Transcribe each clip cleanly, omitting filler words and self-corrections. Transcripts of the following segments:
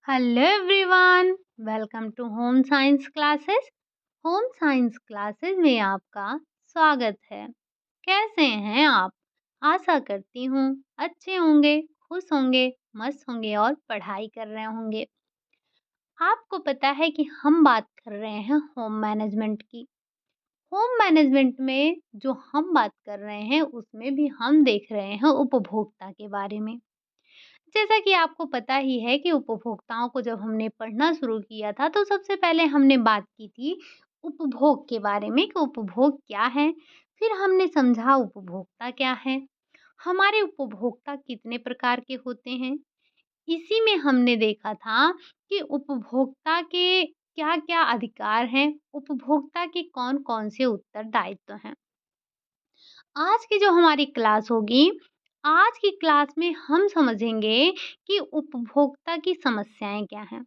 Hello everyone, welcome to home science classes. Home science classes में आपका स्वागत है। कैसे हैं आप? आशा करती हूँ अच्छे होंगे, खुश होंगे, मस्त होंगे और पढ़ाई कर रहे होंगे। आपको पता है कि हम बात कर रहे हैं होम मैनेजमेंट की। होम मैनेजमेंट में जो हम बात कर रहे हैं उसमें भी हम देख रहे हैं उपभोक्ता के बारे में। जैसा कि आपको पता ही है कि उपभोक्ताओं को जब हमने पढ़ना शुरू किया था तो सबसे पहले हमने बात की थी उपभोग के बारे में कि उपभोग क्या है। फिर हमने समझा उपभोक्ता क्या है, हमारे उपभोक्ता कितने प्रकार के होते हैं। इसी में हमने देखा था कि उपभोक्ता के क्या-क्या अधिकार हैं, उपभोक्ता के कौन-कौन से उत्तरदायित्व हैं। आज की जो हमारी क्लास होगी, आज की क्लास में हम समझेंगे कि उपभोक्ता की समस्याएँ क्या हैं।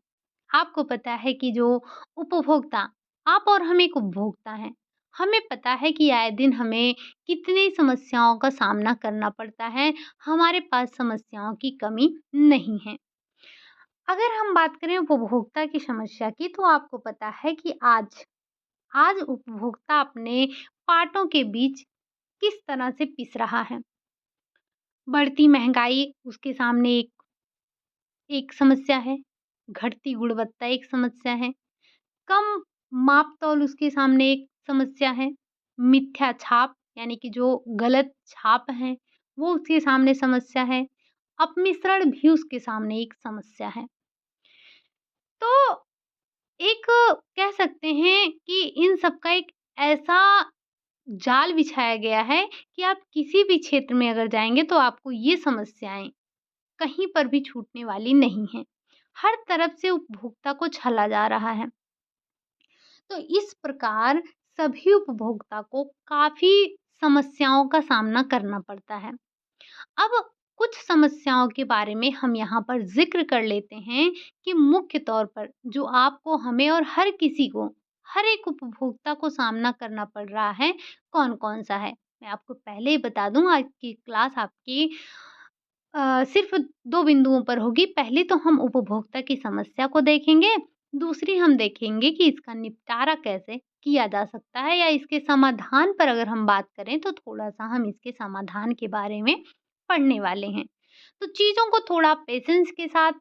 आपको पता है कि जो उपभोक्ता, आप और हम एक उपभोक्ता हैं। हमें पता है कि आए दिन हमें कितनी समस्याओं का सामना करना पड़ता है, हमारे पास समस्याओं की कमी नहीं है। अगर हम बात करें उपभोक्ता की समस्या की तो आपको पता है कि आज आज उपभोक्ता अपने पार्टों के बीच किस तरह से पिस रहा है। बढ़ती महँगाई उसके सामने एक एक समस्या है, घटती गुणवत्ता एक समस्या है, कम माप-तौल उसके सामने एक समस्या है, मिथ्या छाप यानी कि जो गलत छाप हैं, वो उसके सामने समस्या है, अपमिश्रण भी उसके सामने एक समस्या है। तो एक कह सकते हैं कि इन सब का एक ऐसा जाल बिछाया गया है कि आप किसी भी क्षेत्र में अगर जाएँगे तो आपको ये समस्याएँ कहीं पर भी छूटने वाली नहीं हैं। हर तरफ से उपभोक्ता को छला जा रहा है। तो इस प्रकार सभी उपभोक्ता को काफ़ी समस्याओं का सामना करना पड़ता है। अब कुछ समस्याओं के बारे में हम यहाँ पर ज़िक्र कर लेते हैं कि मुख्य तौर पर जो आपको, हमें और हर किसी को, हर एक उपभोक्ता को सामना करना पड़ रहा है, कौन-कौन सा है? मैं आपको पहले ही बता दूँ, आज की क्लास आपकी सिर्फ़ 2 बिंदुओं पर होगी। पहली तो हम उपभोक्ता की समस्या को देखेंगे, दूसरी हम देखेंगे कि इसका निपटारा कैसे किया जा सकता है, या इसके समाधान पर अगर हम बात करें तो थोड़ा-सा हम इसके समाधान के बारे में पढ़ने वाले हैं। तो चीज़ों को थोड़ा पेशेंस के साथ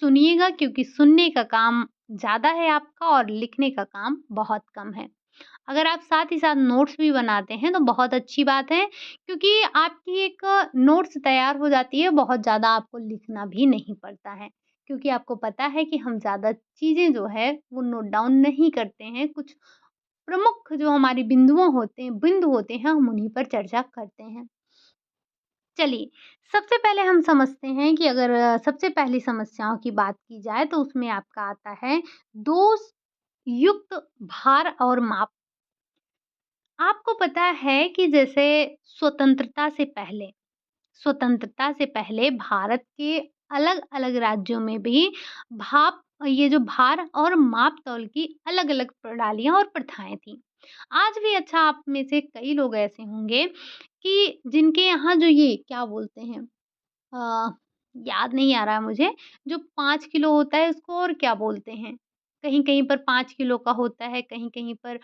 सुनिएगा, क्योंकि सुनने का काम ज़्यादा है आपका और लिखने का काम बहुत कम है। अगर आप साथ ही साथ नोट्स भी बनाते हैं तो बहुत अच्छी बात है, क्योंकि आपकी एक नोट्स तैयार हो जाती है, बहुत ज़्यादा आपको लिखना भी नहीं पड़ता है। क्योंकि आपको पता है कि हम ज़्यादा चीज़ें जो है वो नोट डाउन नहीं करते हैं, कुछ प्रमुख जो हमारे बिंदु होते हैं, हम उन्हीं पर चर्चा करते हैं। चलिए, सबसे पहले हम समझते हैं कि अगर सबसे पहली समस्याओं की बात की जाए तो उसमें आपका आता है दोष युक्त भार और माप। आपको पता है कि जैसे स्वतंत्रता से पहले भारत के अलग-अलग राज्यों में भी भाप ये जो भार और माप-तौल की अलग-अलग प्रणालियाँ और प्रथाएँ थीं। आज भी अच्छा, आप में से कई लोग ऐसे होंगे कि जिनके यहाँ जो ये क्या बोलते हैं, अ, याद नहीं आ रहा मुझे, जो 5 किलो होता है उसको और क्या बोलते हैं? कहीं-कहीं पर 5 किलो का होता है, कहीं-कहीं पर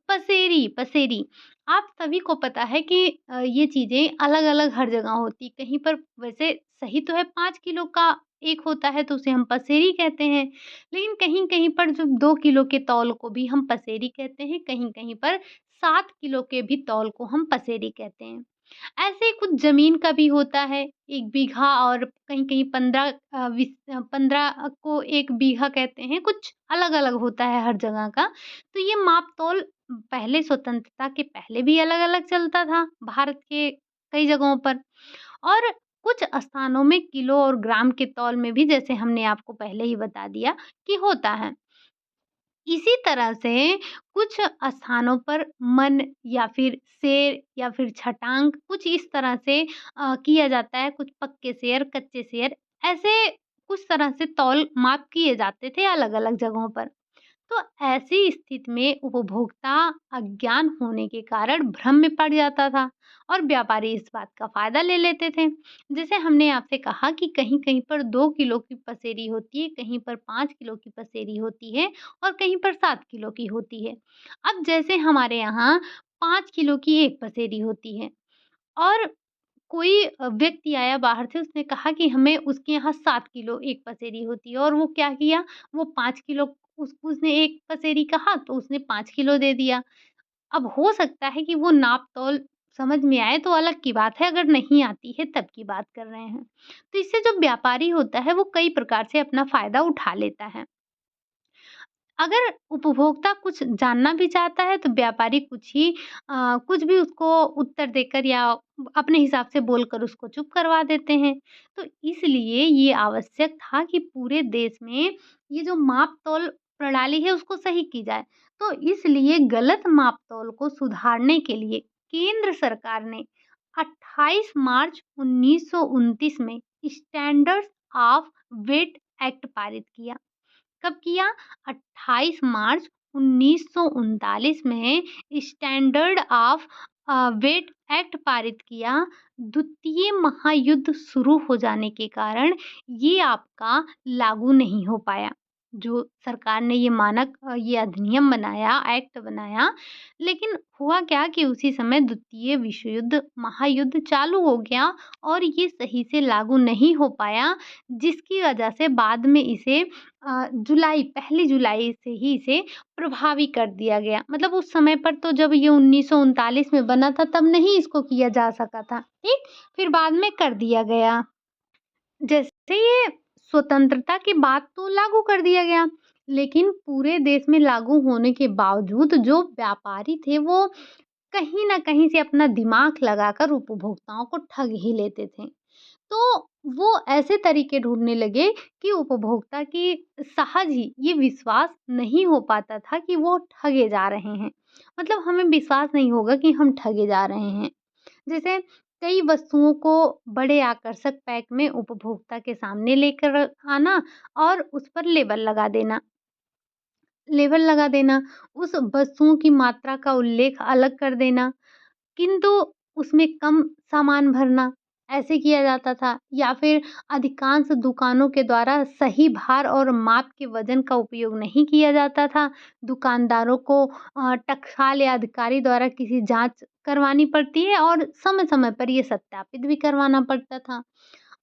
पसेरी पसेरी। आप सभी को पता है कि ये चीज़ें अलग-अलग हर जगह होती, कहीं पर वैसे सही तो है 5 किलो का एक होता है तो उसे हम पसेरी कहते हैं, लेकिन कहीं-कहीं पर जो 2 किलो के तौल को भी हम पसेरी कहते हैं, कहीं-कहीं पर 7 किलो के भी तौल को हम पसेरी कहते हैं। ऐसे ही कुछ ज़मीन का भी होता है, 1 बीघा, और कहीं-कहीं 15 को 1 बीघा कहते हैं, कुछ अलग-अलग होता है हर जगह का। तो ये माप-तौल पहले स्वतंत्रता के पहले भी अलग-अलग चलता था भारत के कई जगहों पर, और कुछ स्थानों में किलो और ग्राम के तौल में भी, जैसे हमने आपको पहले ही बता दिया, कि होता है। इसी तरह से कुछ स्थानों पर मन या फिर सेर या फिर छटांग कुछ इस तरह से किया जाता है, कुछ पक्के सेर, कच्चे सेर, ऐसे कुछ तरह से तौल माप किए जाते थे अलग-अलग जगहों पर। तो ऐसी स्थिति में उपभोक्ता अज्ञान होने के कारण भ्रम में पड़ जाता था और व्यापारी इस बात का फायदा ले लेते थे। जैसे हमने आपसे कहा कि कहीं-कहीं पर 2 किलो की पसेरी होती है, कहीं पर 5 किलो की पसेरी होती है और कहीं पर 7 किलो की होती है। अब जैसे हमारे यहाँ 5 किलो की एक पसेरी होती है और कोई व्यक्ति आया बाहर से, उसने कहा कि हमें उसके यहाँ 7 किलो एक पसेरी होती है और वो क्या किया, वो 5 किलो उसने एक पसेरी कहा तो उसने 5 किलो दे दिया। अब हो सकता है कि वो नाप-तौल समझ में आए तो अलग की बात है, अगर नहीं आती है तब की बात कर रहे हैं। तो इससे जो व्यापारी होता है वो कई प्रकार से अपना फ़ायदा उठा लेता है। अगर उपभोक्ता कुछ जानना भी चाहता है तो व्यापारी कुछ भी उसको उत्तर देकर या अपने हिसाब से बोलकर उसको चुप करवा देते हैं। तो इसलिए ये आवश्यक था कि पूरे देश में ये जो माप-तौल प्रणाली है उसको सही की जाए। तो इसलिए गलत माप-तौल को सुधारने के लिए केंद्र सरकार ने 28 मार्च 1929 में स्टैंडर्ड्स ऑफ वेट एक्ट पारित किया। कब किया? 28 मार्च 1939 में स्टैंडर्ड ऑफ वेट एक्ट पारित किया। द्वितीय महायुद्ध शुरू हो जाने के कारण ये आपका लागू नहीं हो पाया। जो सरकार ने ये अधिनियम बनाया, एक्ट बनाया, लेकिन हुआ क्या कि उसी समय द्वितीय महायुद्ध चालू हो गया और ये सही से लागू नहीं हो पाया, जिसकी वजह से बाद में इसे पहली जुलाई से ही इसे प्रभावी कर दिया गया। मतलब उस समय पर तो जब ये 1939 में बना था तब नहीं इसको किया जा सका था, ठीक? फिर बाद में कर दिया गया। जैसे ये स्वतंत्रता के बाद तो लागू कर दिया गया, लेकिन पूरे देश में लागू होने के बावजूद जो व्यापारी थे वो कहीं न कहीं से अपना दिमाग लगाकर उपभोक्ताओं को ठग ही लेते थे। तो वो ऐसे तरीके ढूँढने लगे कि उपभोक्ता की सहज ही ये विश्वास नहीं हो पाता था कि वो ठगे जा रहे हैं। मतलब हमें विश्वास नहीं होगा कि हम ठगे जा रहे हैं। जैसे कई वस्तुओं को बड़े आकर्षक पैक में उपभोक्ता के सामने लेकर आना और उस पर लेबल लगा देना, उस वस्तुओं की मात्रा का उल्लेख अलग कर देना, किंतु उसमें कम सामान भरना, ऐसे किया जाता था। या फिर अधिकांश दुकानों के द्वारा सही भार और माप के वज़न का उपयोग नहीं किया जाता था। दुकानदारों को टकसाल या अधिकारी द्वारा किसी जाँच करवानी पड़ती है और समय-समय पर ये सत्यापित भी करवाना पड़ता था।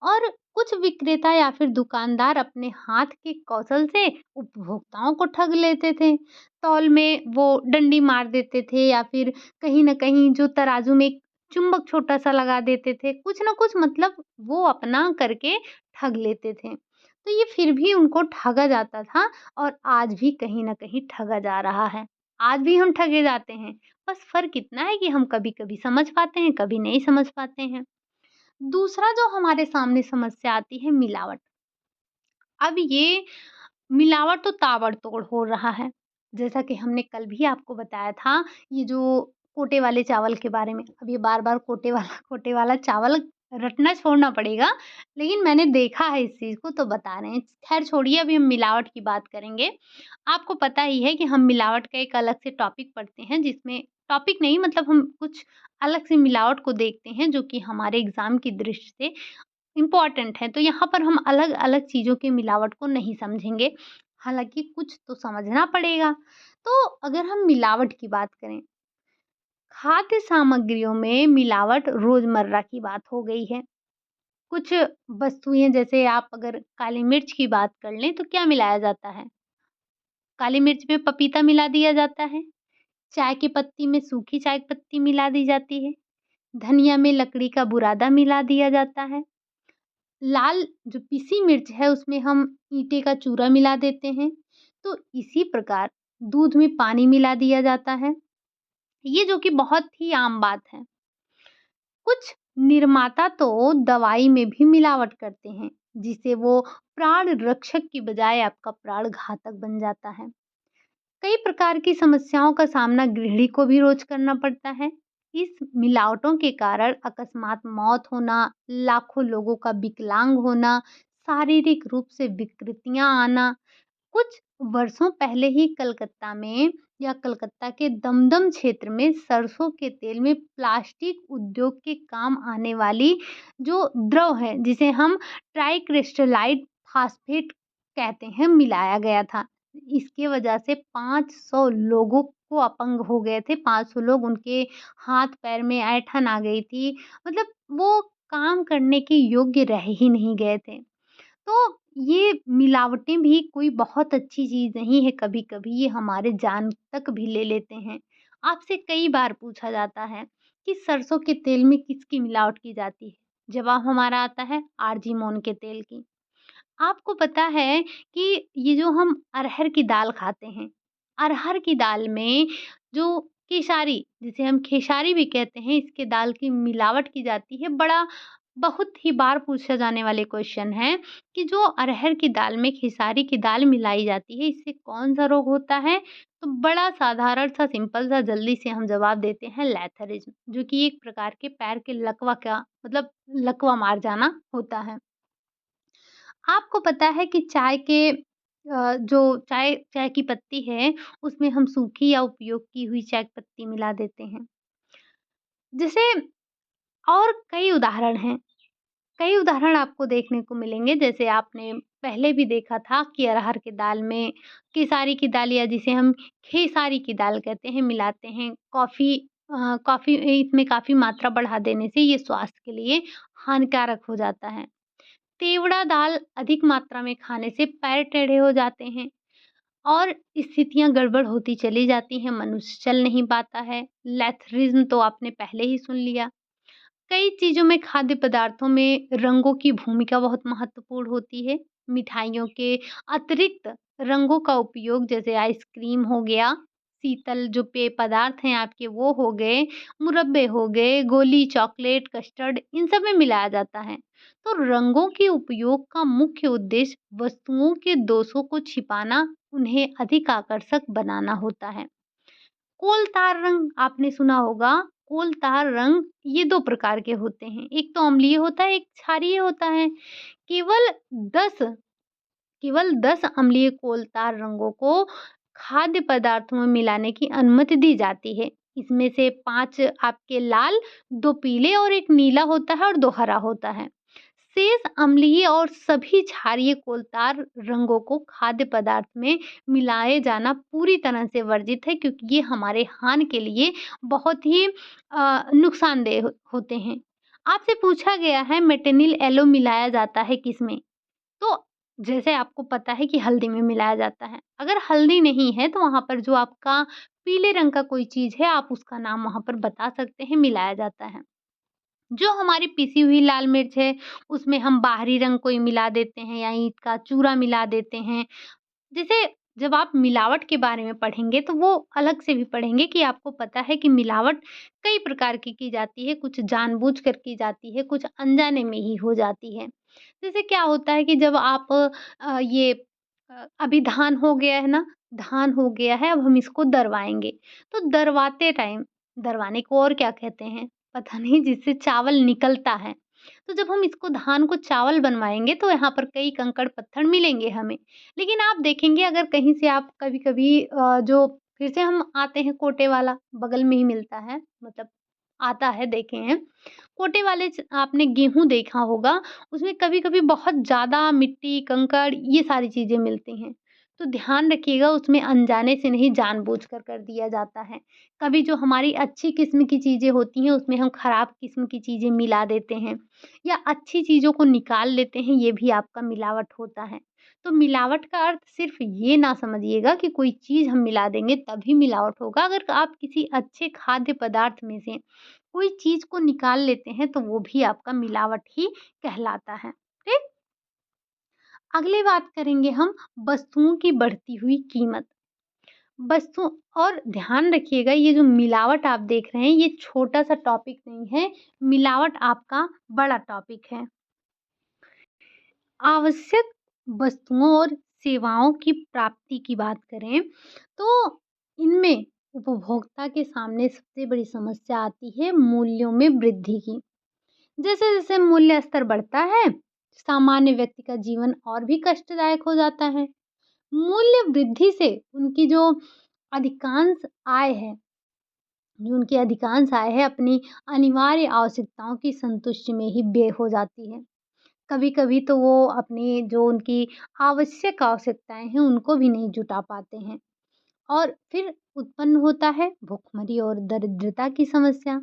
और कुछ विक्रेता या फिर दुकानदार अपने हाथ के कौशल से उपभोक्ताओं को ठग लेते थे। तौल में वो डंडी मार देते थे या फिर कहीं न कहीं जो तराजू में एक चुम्बक छोटा-सा लगा देते थे, कुछ न कुछ मतलब वो अपना करके ठग लेते थे। तो ये फिर भी उनको ठगा जाता था और आज भी कहीं न कहीं ठगा जा रहा है। आज भी हम ठगे जाते हैं, बस फ़र्क इतना है कि हम कभी-कभी समझ पाते हैं, कभी नहीं समझ पाते हैं। दूसरा जो हमारे सामने समस्या आती है मिलावट। अब ये मिलावट तो ताबड़तोड़ हो रहा है। जैसा कि हमने कल भी आपको बताया था, ये जो कोटे वाले चावल के बारे में। अब ये बार-बार कोटे वाला चावल रटना छोड़ना पड़ेगा, लेकिन मैंने देखा है इस चीज़ को तो बता रहे हैं। ख़ैर छोड़िए, अभी हम मिलावट की बात करेंगे। आपको पता ही है कि हम मिलावट का एक अलग से टॉपिक पढ़ते हैं, जिसमें टॉपिक नहीं मतलब हम कुछ अलग से मिलावट को देखते हैं जो कि हमारे एग्ज़ाम की दृष्टि से इम्पोर्टेंट है। तो यहाँ पर हम अलग-अलग चीज़ों की मिलावट को नहीं समझेंगे, हालाँकि कुछ तो समझना पड़ेगा। तो अगर हम मिलावट की बात करें, खाद्य सामग्रियों में मिलावट रोज़मर्रा की बात हो गई है। कुछ वस्तुएँ जैसे आप अगर काली मिर्च की बात कर लें तो क्या मिलाया जाता है? काली मिर्च में पपीता मिला दिया जाता है, चाय की पत्ती में सूखी चाय की पत्ती मिला दी जाती है, धनिया में लकड़ी का बुरादा मिला दिया जाता है। लाल जो पीसी मिर्च है उसमें हम ईंटे का चूरा मिला देते हैं। तो इसी प्रकार दूध में पानी मिला दिया जाता है। ये जो कि बहुत ही आम बात है। कुछ निर्माता तो दवाई में भी मिलावट करते हैं, जिससे वो प्राण रक्षक की बजाय आपका प्राण घातक बन जाता है। कई प्रकार की समस्याओं का सामना गृहिणी को भी रोज करना पड़ता है। इस मिलावटों के कारण अकस्मात मौत होना, लाखों लोगों का विकलांग होना, शारीरिक रूप से विकृतियां आना, कुछ वर्षों पहले ही कलकत्ता में या कलकत्ता के दमदम क्षेत्र में सरसों के तेल में प्लास्टिक उद्योग के काम आने वाली जो द्रव है, जिसे हम ट्राइक्रिस्टलाइट फास्फेट कहते हैं, मिलाया गया था। इसके वजह से 500 लोगों को अपंग हो गए थे। 500 लोग, उनके हाथ पैर में ऐंठन आ गई थी। मतलब वो काम करने के योग्य रह ही नहीं गए थे। तो ये मिलावटें भी कोई बहुत अच्छी चीज़ नहीं है, कभी-कभी ये हमारे जान तक भी ले लेते हैं। आपसे कई बार पूछा जाता है कि सरसों के तेल में किसकी मिलावट की जाती है? जवाब हमारा आता है आरजी मोन के तेल की। आपको पता है कि ये जो हम अरहर की दाल खाते हैं, अरहर की दाल में जो केशारी, जिसे हम खेसारी भी कहते हैं, इसके दाल की मिलावट की जाती है। बहुत ही बार पूछा जाने वाले क्वेश्चन है कि जो अरहर की दाल में खेसारी की दाल मिलाई जाती है, इससे कौन-सा रोग होता है? तो बड़ा साधारण सा, सिंपल सा, जल्दी से हम जवाब देते हैं, लैथरिज्म, जो कि एक प्रकार के पैर के लकवा का मतलब लकवा मार जाना होता है। आपको पता है कि जो चाय चाय की पत्ती है, उसमें हम सूखी या उपयोग की हुई चाय की पत्ती मिला देते हैं। जैसे और कई उदाहरण हैं। कई उदाहरण आपको देखने को मिलेंगे, जैसे आपने पहले भी देखा था कि अरहर की दाल में केसारी की दाल, या जिसे हम खेसारी की दाल कहते हैं, मिलाते हैं। कॉफ़ी इसमें काफ़ी मात्रा बढ़ा देने से ये स्वास्थ्य के लिए हानिकारक हो जाता है। तेवड़ा दाल अधिक मात्रा में खाने से पैर टेढ़े हो जाते हैं और स्थितियाँ गड़बड़ होती चली जाती हैं, मनुष्य चल नहीं पाता है। लैथरिज्म तो आपने पहले ही सुन लिया। कई चीज़ों में, खाद्य पदार्थों में रंगों की भूमिका बहुत महत्वपूर्ण होती है। मिठाइयों के अतिरिक्त रंगों का उपयोग, जैसे आइसक्रीम हो गया, शीतल जो पेय पदार्थ हैं आपके वो हो गए, मुरब्बे हो गए, गोली, चॉकलेट, कस्टर्ड, इन सब में मिलाया जाता है। तो रंगों के उपयोग का मुख्य उद्देश्य वस्तुओं के दोषों को छिपाना, उन्हें अधिक आकर्षक बनाना होता है। कोलतार रंग आपने सुना होगा। कोलतार रंग ये 2 प्रकार के होते हैं। एक तो अम्लीय होता है, एक क्षारीय होता है। केवल 10 केवल 10 अम्लीय कोलतार रंगों को खाद्य पदार्थों में मिलाने की अनुमति दी जाती है। इसमें से 5 आपके लाल, 2 पीले और 1 नीला होता है और 2 हरा होता है। शेष अम्लीय और सभी क्षारीय कोलतार रंगों को खाद्य पदार्थ में मिलाए जाना पूरी तरह से वर्जित है, क्योंकि ये हमारे हान के लिए बहुत ही नुकसानदेह होते हैं। आपसे पूछा गया है मेटेनिल एलो मिलाया जाता है किसमें? तो जैसे आपको पता है कि हल्दी में मिलाया जाता है। अगर हल्दी नहीं है तो वहाँ पर जो आपका पीले रंग का कोई चीज़ है, आप उसका नाम वहाँ पर बता सकते हैं, मिलाया जाता है। जो हमारी पिसी हुई लाल मिर्च है, उसमें हम बाहरी रंग कोई मिला देते हैं या ईंट का चूरा मिला देते हैं। जैसे जब आप मिलावट के बारे में पढ़ेंगे तो वो अलग से भी पढ़ेंगे कि आपको पता है कि मिलावट कई प्रकार की जाती है, कुछ जानबूझकर की जाती है, कुछ अनजाने में ही हो जाती है। जैसे क्या होता है कि जब आप अभी धान हो गया है ना, धान हो गया है, अब हम इसको दरवाएँगे। तो दरवाने को और क्या कहते हैं? पता नहीं, जिससे चावल निकलता है। तो जब हम इसको धान को चावल बनवाएँगे तो यहाँ पर कई कंकड़-पत्थर मिलेंगे हमें। लेकिन आप देखेंगे, अगर कहीं से आप कभी-कभी जो फिर से हम आते हैं कोटे वाला, बगल में ही मिलता है, मतलब आता है, देखे हैं। कोटे वाले च आपने गेहूँ देखा होगा, उसमें कभी-कभी बहुत ज़्यादा मिट्टी, कंकड़, ये सारी चीज़ें मिलती हैं। तो ध्यान रखिएगा, उसमें अनजाने से नहीं, जानबूझकर कर दिया जाता है। कभी जो हमारी अच्छी किस्म की चीज़ें होती हैं, उसमें हम खराब किस्म की चीज़ें मिला देते हैं या अच्छी चीज़ों को निकाल लेते हैं, ये भी आपका मिलावट होता है। तो मिलावट का अर्थ सिर्फ़ ये ना समझिएगा कि कोई चीज़ हम मिला देंगे तभी मिलावट होगा। अगर आप किसी अच्छे खाद्य पदार्थ में से कोई चीज़ को निकाल लेते हैं, तो वो भी आपका मिलावट ही कहलाता है। ठीक? अगली बात करेंगे हम वस्तुओं की बढ़ती हुई कीमत। वस्तु और ध्यान रखिएगा, ये जो मिलावट आप देख रहे हैं, ये छोटा-सा टॉपिक नहीं है, मिलावट आपका बड़ा टॉपिक है। आवश्यक वस्तुओं और सेवाओं की प्राप्ति की बात करें, तो इनमें उपभोक्ता के सामने सबसे बड़ी समस्या आती है मूल्यों में वृद्धि की। जैसे-जैसे मूल्य स्तर बढ़ता है, सामान्य व्यक्ति का जीवन और भी कष्टदायक हो जाता है। मूल्य वृद्धि से उनकी अधिकांश आय है जो उनकी अधिकांश आय है अपनी अनिवार्य आवश्यकताओं की संतुष्टि में ही व्यय हो जाती है। कभी-कभी तो वो अपनी जो उनकी आवश्यक आवश्यकताएँ हैं, उनको भी नहीं जुटा पाते हैं और फिर उत्पन्न होता है भुखमरी और दरिद्रता की समस्या।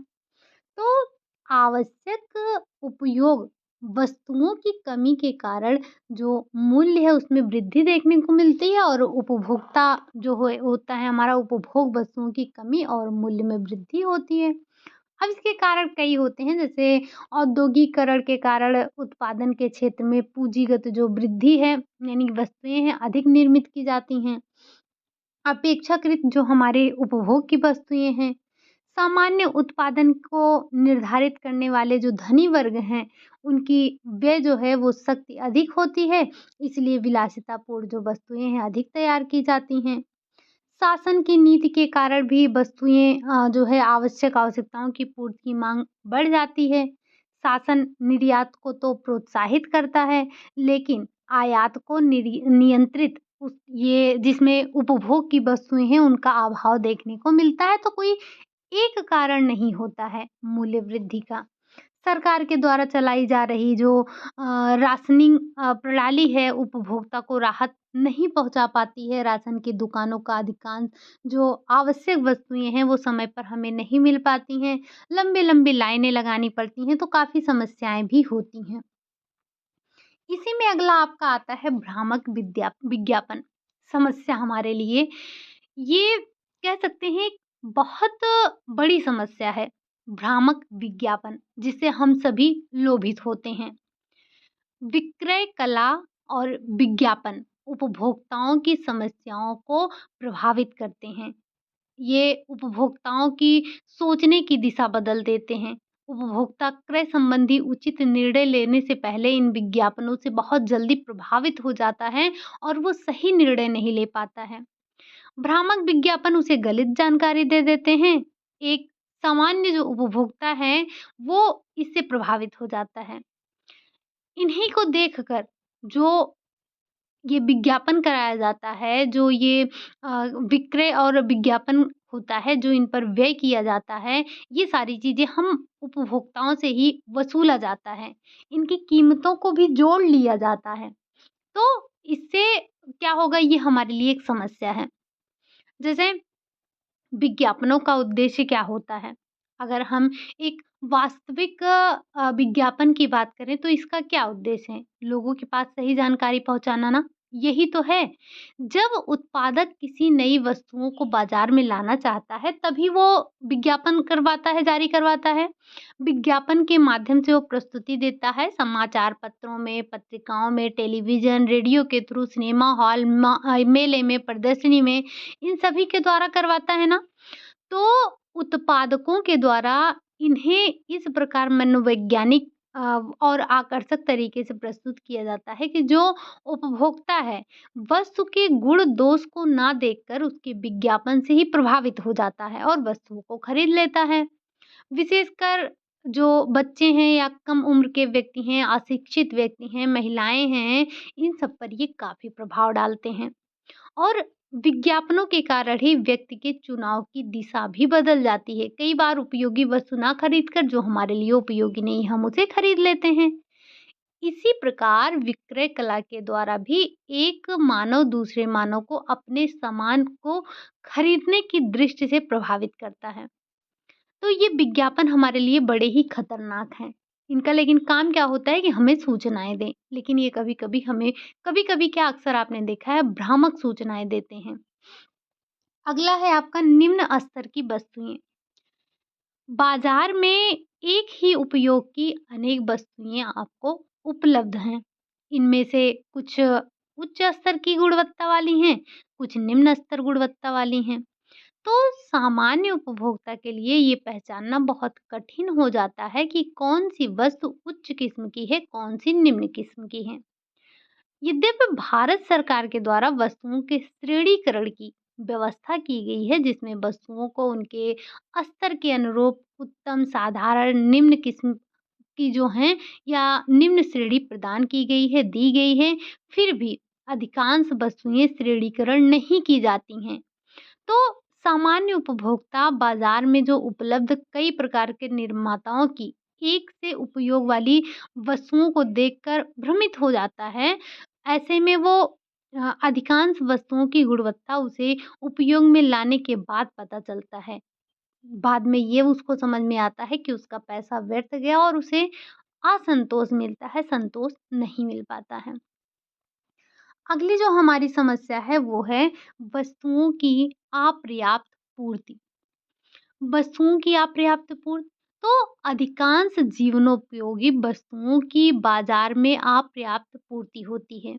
तो आवश्यक उपयोग वस्तुओं की कमी के कारण जो मूल्य है उसमें वृद्धि देखने को मिलती है और उपभोक्ता जो होता है हमारा उपभोग वस्तुओं की कमी और मूल्य में वृद्धि होती है। अब इसके कारण कई होते हैं जैसे औद्योगिकरण के कारण उत्पादन के क्षेत्र में पूंजीगत जो वृद्धि है यानी वस्तुएं हैं अधिक निर्मित की जाती हैं। अपेक्षाकृत जो हमारे उपभोग की वस्तुएं हैं सामान्य उत्पादन को निर्धारित करने वाले जो धनी वर्ग हैं, उनकी व्यय जो है वो शक्ति अधिक होती है, इसलिए विलासितापूर्ण जो वस्तुएँ हैं अधिक तैयार की जाती हैं। शासन की नीति के कारण भी वस्तुएँ जो है आवश्यक आवश्यकताओं की पूर्ति की माँग बढ़ जाती है। शासन निर्यात को तो प्रोत्साहित करता है, लेकिन आयात को नियंत्रित ये जिसमें उपभोग की वस्तुएँ हैं, उनका अभाव देखने को मिलता है, तो कोई एक कारण नहीं होता है मूल्य वृद्धि का। सरकार के द्वारा चलाई जा रही जो राशनिंग प्रणाली है उपभोक्ता को राहत नहीं पहुंचा पाती है। राशन की दुकानों का अधिकांश जो आवश्यक वस्तुएँ हैं वो समय पर हमें नहीं मिल पाती हैं। लंबी-लंबी लाइनें लगानी पड़ती हैं तो काफ़ी समस्याएँ भी होती हैं। इसी में अगला आपका आता है भ्रामक विज्ञापन समस्या हमारे लिए। ये कह सकते हैं एक बहुत बड़ी समस्या है, भ्रामक विज्ञापन जिससे हम सभी लोभित होते हैं। विक्रय कला और विज्ञापन उपभोक्ताओं की समस्याओं को प्रभावित करते हैं। ये उपभोक्ताओं की सोचने की दिशा बदल देते हैं। उपभोक्ता क्रय संबंधी उचित निर्णय लेने से पहले इन विज्ञापनों से बहुत जल्दी प्रभावित हो जाता है और वो सही निर्णय नहीं ले पाता है। भ्रामक विज्ञापन उसे गलत जानकारी दे देते हैं। एक सामान्य जो उपभोक्ता है, वो इससे प्रभावित हो जाता है। इन्हीं को देखकर जो ये विज्ञापन कराया जाता है, जो ये विक्रय और विज्ञापन होता है, जो इन पर व्यय किया जाता है, ये सारी चीज़ें हम उपभोक्ताओं से ही वसूला जाता है। इनकी कीमतों को भी जोड़ लिया जाता है। तो इससे क्या होगा, ये हमारे लिए एक समस्या है। जैसे विज्ञापनों का उद्देश्य क्या होता है? अगर हम एक वास्तविक विज्ञापन की बात करें तो इसका क्या उद्देश्य है? लोगों के पास सही जानकारी पहुँचाना ना, यही तो है। जब उत्पादक किसी नई वस्तुओं को बाज़ार में लाना चाहता है, तभी वो विज्ञापन करवाता है, जारी करवाता है। विज्ञापन के माध्यम से वो प्रस्तुति देता है, समाचार पत्रों में, पत्रिकाओं में, टेलीविज़न, रेडियो के थ्रू, सिनेमा हॉल, मेले में, प्रदर्शनी में, इन सभी के द्वारा करवाता है ना। तो उत्पादकों के द्वारा इन्हें इस प्रकार मनोवैज्ञानिक और आकर्षक तरीके से प्रस्तुत किया जाता है कि जो उपभोक्ता है, वस्तु के गुण दोष को ना देखकर उसके विज्ञापन से ही प्रभावित हो जाता है और वस्तुओं को खरीद लेता है। विशेषकर जो बच्चे हैं या कम उम्र के व्यक्ति हैं, अशिक्षित व्यक्ति हैं, महिलाएँ हैं, इन सब पर ये काफ़ी प्रभाव डालते हैं। और विज्ञापनों के कारण ही व्यक्ति के चुनाव की दिशा भी बदल जाती है। कई बार उपयोगी वस्तु ना खरीद कर जो हमारे लिए उपयोगी नहीं, हम उसे खरीद लेते हैं। इसी प्रकार विक्रय कला के द्वारा भी एक मानव दूसरे मानव को अपने सामान को खरीदने की दृष्टि से प्रभावित करता है। तो ये विज्ञापन हमारे लिए बड़े ही खतरनाक हैं। इनका लेकिन काम क्या होता है कि हमें सूचनाएँ दें, लेकिन ये कभी-कभी क्या अक्सर आपने देखा है भ्रामक सूचनाएँ देते हैं। अगला है आपका निम्न स्तर की वस्तुएँ। बाज़ार में एक ही उपयोग की अनेक वस्तुएँ आपको उपलब्ध हैं। इनमें से कुछ उच्च स्तर की गुणवत्ता वाली हैं, कुछ निम्न स्तर गुणवत्ता वाली हैं। तो सामान्य उपभोक्ता के लिए ये पहचानना बहुत कठिन हो जाता है कि कौन-सी वस्तु उच्च किस्म की है, कौन-सी निम्न किस्म की है। यद्यपि भारत सरकार के द्वारा वस्तुओं के श्रेणीकरण की व्यवस्था की गई है, जिसमें वस्तुओं को उनके स्तर के अनुरूप उत्तम, साधारण, निम्न किस्म की जो हैं या निम्न श्रेणी प्रदान की गई है, दी गई है, फिर भी अधिकांश वस्तुएं श्रेणीकरण नहीं की जाती हैं। तो सामान्य उपभोक्ता बाजार में जो उपलब्ध कई प्रकार के निर्माताओं की एक से उपयोग वाली वस्तुओं को देखकर भ्रमित हो जाता है। ऐसे में वो अधिकांश वस्तुओं की गुणवत्ता उसे उपयोग में लाने के बाद पता चलता है। बाद में ये उसको समझ में आता है कि उसका पैसा व्यर्थ गया और उसे असंतोष मिलता है, संतोष नहीं मिल पाता है। अगली जो हमारी समस्या है वो है वस्तुओं की अपर्याप्त पूर्ति। वस्तुओं की अपर्याप्त पूर्ति तो अधिकांश जीवनोपयोगी वस्तुओं की बाजार में अपर्याप्त पूर्ति होती है।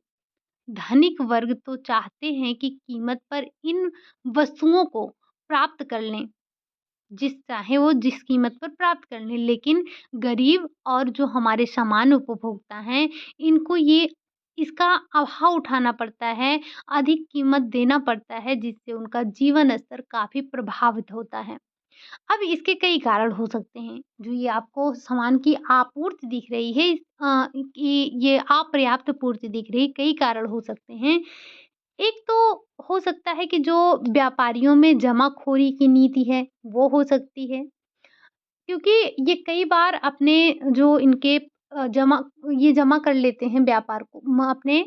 धनिक वर्ग तो चाहते हैं कि कीमत पर इन वस्तुओं को प्राप्त कर लें, चाहे वो जिस कीमत पर प्राप्त कर लें, लेकिन गरीब और जो हमारे सामान्य उपभोक्ता हैं, इनको ये इसका अभाव उठाना पड़ता है, अधिक कीमत देना पड़ता है, जिससे उनका जीवन स्तर काफ़ी प्रभावित होता है। अब इसके कई कारण हो सकते हैं, जो ये आपको सामान की आपूर्ति दिख रही है, कि ये अपर्याप्त पूर्ति दिख रही है, कई कारण हो सकते हैं। एक तो हो सकता है कि जो व्यापारियों में जमाखोरी की नीति है, वो हो सकती है। क्योंकि ये कई बार अपने जो इनके जमा कर लेते हैं व्यापार को अपने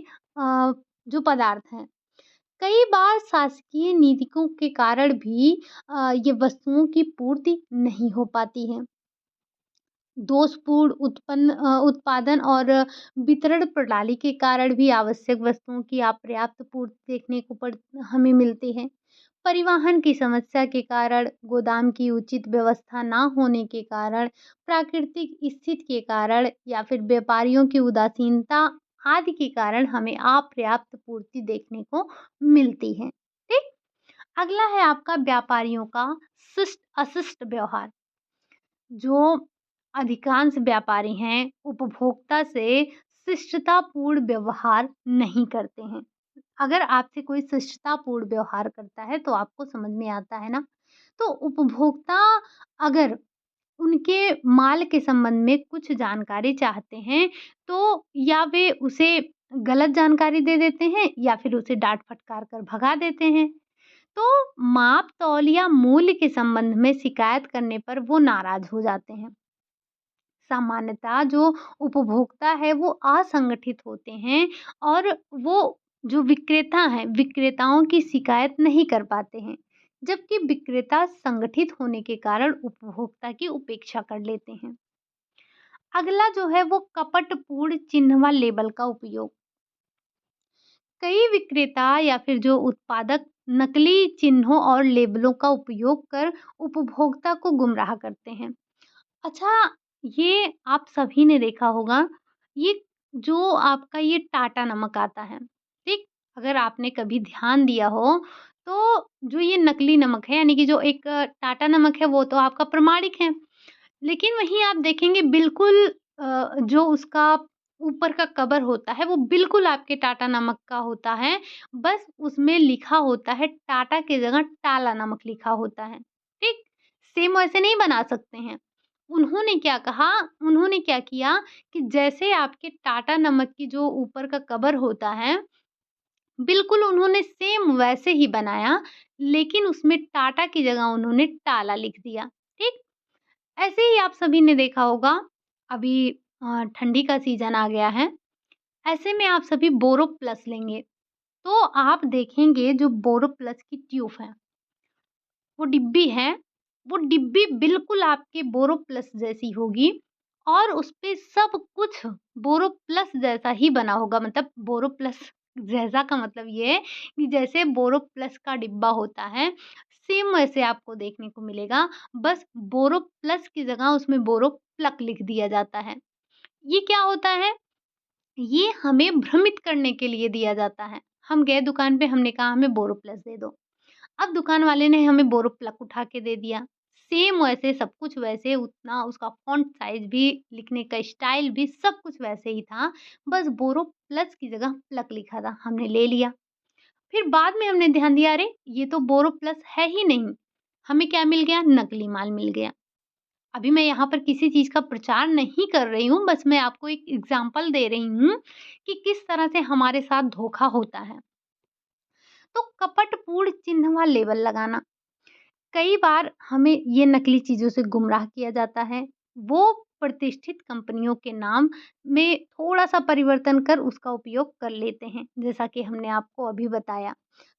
जो पदार्थ हैं। कई बार शासकीय नीतियों के कारण भी ये वस्तुओं की पूर्ति नहीं हो पाती है। दोषपूर्ण उत्पादन और वितरण प्रणाली के कारण भी आवश्यक वस्तुओं की अपर्याप्त पूर्ति देखने को हमें मिलती है। परिवहन की समस्या के कारण, गोदाम की उचित व्यवस्था ना होने के कारण, प्राकृतिक स्थिति के कारण या फिर व्यापारियों की उदासीनता आदि के कारण हमें अपर्याप्त पूर्ति देखने को मिलती है। ठीक? अगला है आपका व्यापारियों का शिष्ट अशिष्ट व्यवहार। जो अधिकांश व्यापारी हैं, उपभोक्ता से शिष्टतापूर्ण व्यवहार नहीं करते हैं। अगर आपसे कोई शिष्टतापूर्ण व्यवहार करता है, तो आपको समझ में आता है ना? तो उपभोक्ता अगर उनके माल के संबंध में कुछ जानकारी चाहते हैं, तो या वे उसे गलत जानकारी दे देते हैं या फिर उसे डाँट-फटकार कर भगा देते हैं। तो माप-तौल या मूल्य के संबंध में शिकायत करने पर वो नाराज़ हो जाते हैं। सामान्यतः जो उपभोक्ता है वो असंगठित होते हैं और वो जो विक्रेता हैं, विक्रेताओं की शिकायत नहीं कर पाते हैं। जबकि विक्रेता संगठित होने के कारण उपभोक्ता की उपेक्षा कर लेते हैं। अगला जो है वो कपटपूर्ण चिन्ह व लेबल का उपयोग। कई विक्रेता या फिर जो उत्पादक नकली चिन्हों और लेबलों का उपयोग कर उपभोक्ता को गुमराह करते हैं। अच्छा, ये आप सभी ने देखा होगा, ये जो आपका ये टाटा नमक आता है, ठीक? अगर आपने कभी ध्यान दिया हो, तो जो ये नकली नमक है, यानी कि जो एक टाटा नमक है, वो तो आपका प्रमाणिक है। लेकिन वहीं आप देखेंगे बिल्कुल जो उसका ऊपर का कवर होता है, वो बिल्कुल आपके टाटा नमक का होता है। बस उसमें लिखा होता है टाटा की जगह टाला नमक लिखा होता है, ठीक? सेम वैसे नहीं बना सकते हैं। उन्होंने क्या कहा, उन्होंने क्या किया कि जैसे आपके टाटा नमक की जो ऊपर का कवर होता है, बिल्कुल उन्होंने सेम वैसे ही बनाया, लेकिन उसमें टाटा की जगह उन्होंने टाला लिख दिया, ठीक? ऐसे ही आप सभी ने देखा होगा, अभी ठंडी का सीज़न आ गया है, ऐसे में आप सभी बोरोप्लस लेंगे, तो आप देखेंगे जो बोरोप्लस की ट्यूब है, वो डिब्बी है, वो डिब्बी बिल्कुल आपके बोरोप्लस जैसी होगी और उसपे सब कुछ बोरोप्लस जैसा ही बना होगा। मतलब बोरोप्लस जैसा का मतलब ये है कि जैसे बोरोप्लस का डिब्बा होता है, सेम वैसे आपको देखने को मिलेगा, बस बोरोप्लस की जगह उसमें बोरोप्लक लिख दिया जाता है। ये क्या होता है? ये हमें भ्रमित करने के लिए दिया जाता है। हम गए दुकान पे, हमने कहा हमें बोरोप्लस दे दो। अब दुकान वाले ने हमें बोरोप्लक उठा के दे दिया। सेम वैसे सब कुछ वैसे उतना उसका फ़ॉन्ट साइज़ भी, लिखने का स्टाइल भी सब कुछ वैसे ही था। बस बोरोप्लस की जगह प्लक लिखा था, हमने ले लिया। फिर बाद में हमने ध्यान दिया, अरे! ये तो बोरोप्लस है ही नहीं। हमें क्या मिल गया? नकली माल मिल गया। अभी मैं यहाँ पर किसी चीज़ का प्रचार नहीं कर रही हूँ, बस मैं आपको एक एग्ज़ाम्पल दे रही हूँ कि किस तरह से हमारे साथ धोखा होता है। तो कपटपूर्ण चिन्ह व लेबल लगाना, कई बार हमें ये नकली चीज़ों से गुमराह किया जाता है। वो प्रतिष्ठित कंपनियों के नाम में थोड़ा-सा परिवर्तन कर उसका उपयोग कर लेते हैं, जैसा कि हमने आपको अभी बताया।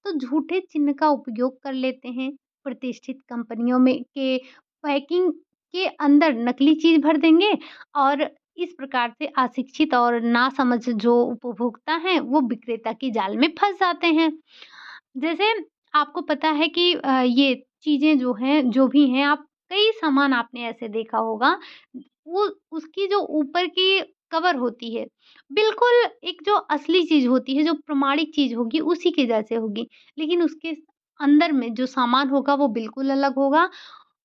तो झूठे चिन्ह का उपयोग कर लेते हैं, प्रतिष्ठित कंपनियों में के पैकिंग के अंदर नकली चीज़ भर देंगे और इस प्रकार से अशिक्षित और नासमझ जो उपभोक्ता हैं, वो विक्रेता की जाल में फँस जाते हैं। जैसे आपको पता है कि ये चीज़ें जो हैं, जो भी हैं, आप कई सामान आपने ऐसे देखा होगा, वो उसकी जो ऊपर की कवर होती है, बिल्कुल एक जो असली चीज़ होती है, जो प्रमाणिक चीज़ होगी, उसी के जैसे होगी। लेकिन उसके अंदर में जो सामान होगा, वो बिल्कुल अलग होगा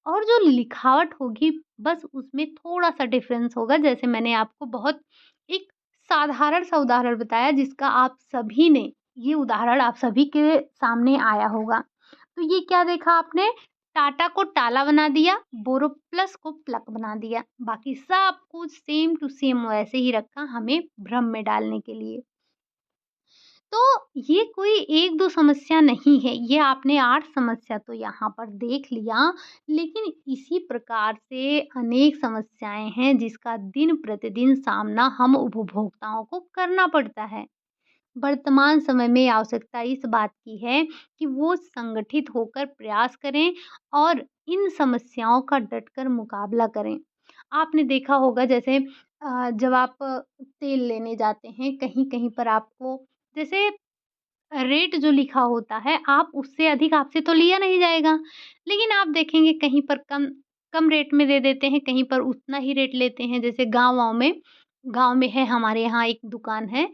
और जो लिखावट होगी, बस उसमें थोड़ा-सा डिफ़रेंस होगा। जैसे मैंने आपको बहुत एक साधारण सा उदाहरण बताया, जिसका आप सभी ने ये उदाहरण आप सभी के सामने आया होगा। तो ये क्या देखा आपने? टाटा को टाला बना दिया, बोरोप्लस को प्लक बना दिया। बाकी सब कुछ सेम टू सेम वैसे ही रखा हमें भ्रम में डालने के लिए। तो ये कोई 1-2 समस्या नहीं है, ये आपने 8 समस्या तो यहाँ पर देख लिया, लेकिन इसी प्रकार से अनेक समस्याएँ हैं जिसका दिन-प्रतिदिन सामना हम उपभोक्ताओं को करना पड़ता है। वर्तमान समय में आवश्यकता इस बात की है कि वो संगठित होकर प्रयास करें और इन समस्याओं का डटकर मुकाबला करें। आपने देखा होगा जैसे जब आप तेल लेने जाते हैं, कहीं-कहीं पर आपको जैसे रेट जो लिखा होता है, आप उससे अधिक आपसे तो लिया नहीं जाएगा। लेकिन आप देखेंगे कहीं पर कम कम रेट में दे देते हैं, कहीं पर उतना ही रेट लेते हैं। जैसे गाँव में है हमारे यहाँ एक दुकान है,